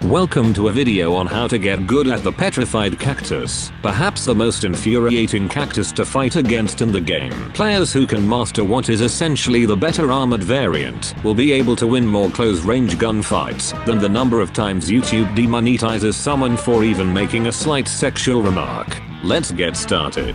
Welcome to a video on how to get good at the Petrified Cactus, perhaps the most infuriating cactus to fight against in the game. Players who can master what is essentially the better armored variant will be able to win more close-range gunfights than the number of times YouTube demonetizes someone for even making a slight sexual remark. Let's get started.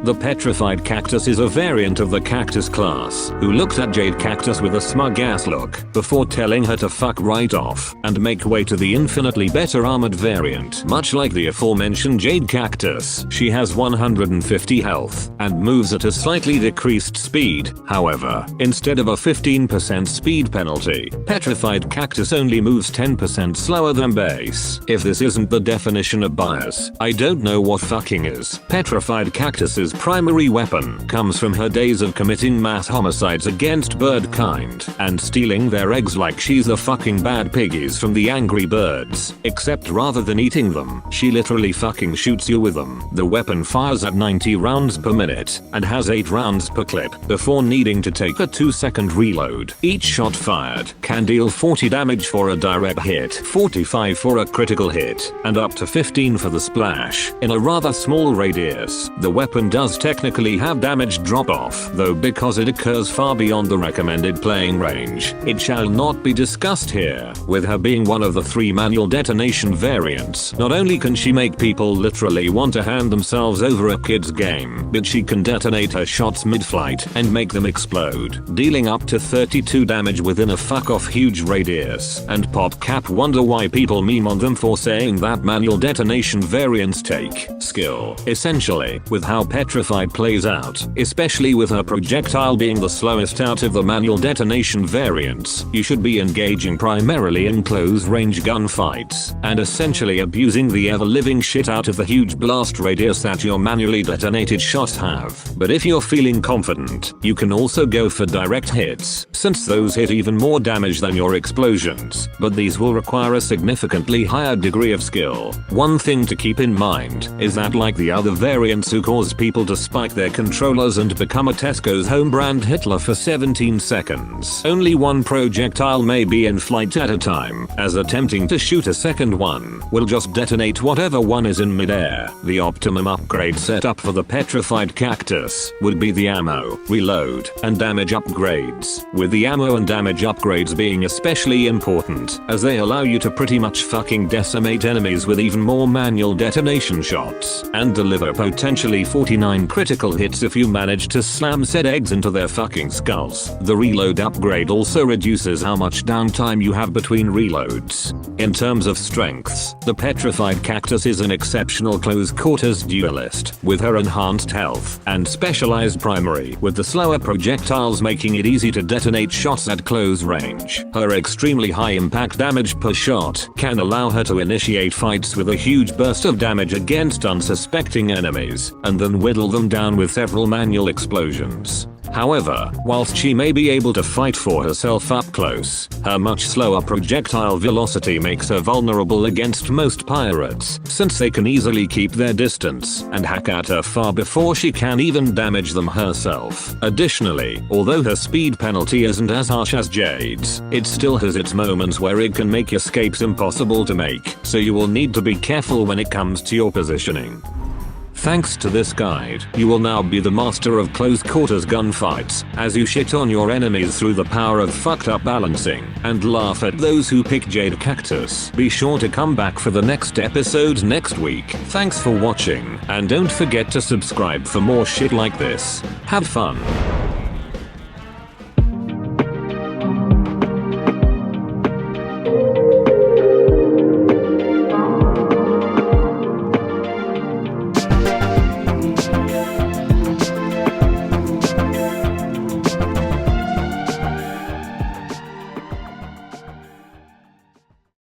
The Petrified Cactus is a variant of the Cactus class, who looks at Jade Cactus with a smug ass look, before telling her to fuck right off, and make way to the infinitely better armored variant. Much like the aforementioned Jade Cactus, she has 150 health, and moves at a slightly decreased speed. However, instead of a 15% speed penalty, Petrified Cactus only moves 10% slower than base. If this isn't the definition of bias, I don't know what fucking is. Petrified Cactus's primary weapon comes from her days of committing mass homicides against bird kind and stealing their eggs like she's the fucking bad piggies from the Angry Birds. Except rather than eating them, she literally fucking shoots you with them. The weapon fires at 90 rounds per minute and has 8 rounds per clip before needing to take a 2-second reload. Each shot fired can deal 40 damage for a direct hit, 45 for a critical hit, and up to 15 for the splash. In a rather small radius, the weapon does technically have damage drop off, though because it occurs far beyond the recommended playing range, it shall not be discussed here. With her being one of the 3 manual detonation variants, not only can she make people literally want to hand themselves over a kid's game, but she can detonate her shots mid-flight and make them explode, dealing up to 32 damage within a fuck off huge radius. And PopCap wonder why people meme on them for saying that manual detonation variants take skill. Essentially, with how Petrified plays out, especially with her projectile being the slowest out of the manual detonation variants, you should be engaging primarily in close-range gunfights, and essentially abusing the ever-living shit out of the huge blast radius that your manually detonated shots have. But if you're feeling confident, you can also go for direct hits, since those hit even more damage than your explosions, but these will require a significantly higher degree of skill. One thing to keep in mind is that, like the other variants who cause people to spike their controllers and become a Tesco's home brand Hitler for 17 seconds, only one projectile may be in flight at a time, as attempting to shoot a second one will just detonate whatever one is in midair. The optimum upgrade setup for the Petrified Cactus would be the ammo, reload, and damage upgrades, with the ammo and damage upgrades being especially important, as they allow you to pretty much fucking decimate enemies with even more manual detonation shots, and deliver potentially 49 critical hits if you manage to slam said eggs into their fucking skulls. The reload upgrade also reduces how much downtime you have between reloads. In terms of strengths, the Petrified Cactus is an exceptional close quarters duelist, with her enhanced health and specialized primary, with the slower projectiles making it easy to detonate shots at close range. Her extremely high impact damage per shot can allow her to initiate fights with a huge burst of damage against unsuspecting enemies, and then whittle them down with several manual explosions. However, whilst she may be able to fight for herself up close, her much slower projectile velocity makes her vulnerable against most pirates, since they can easily keep their distance and hack at her far before she can even damage them herself. Additionally, although her speed penalty isn't as harsh as Jade's, it still has its moments where it can make escapes impossible to make, so you will need to be careful when it comes to your positioning. Thanks to this guide, you will now be the master of close quarters gunfights, as you shit on your enemies through the power of fucked up balancing, and laugh at those who pick Jade Cactus. Be sure to come back for the next episode next week. Thanks for watching, and don't forget to subscribe for more shit like this. Have fun.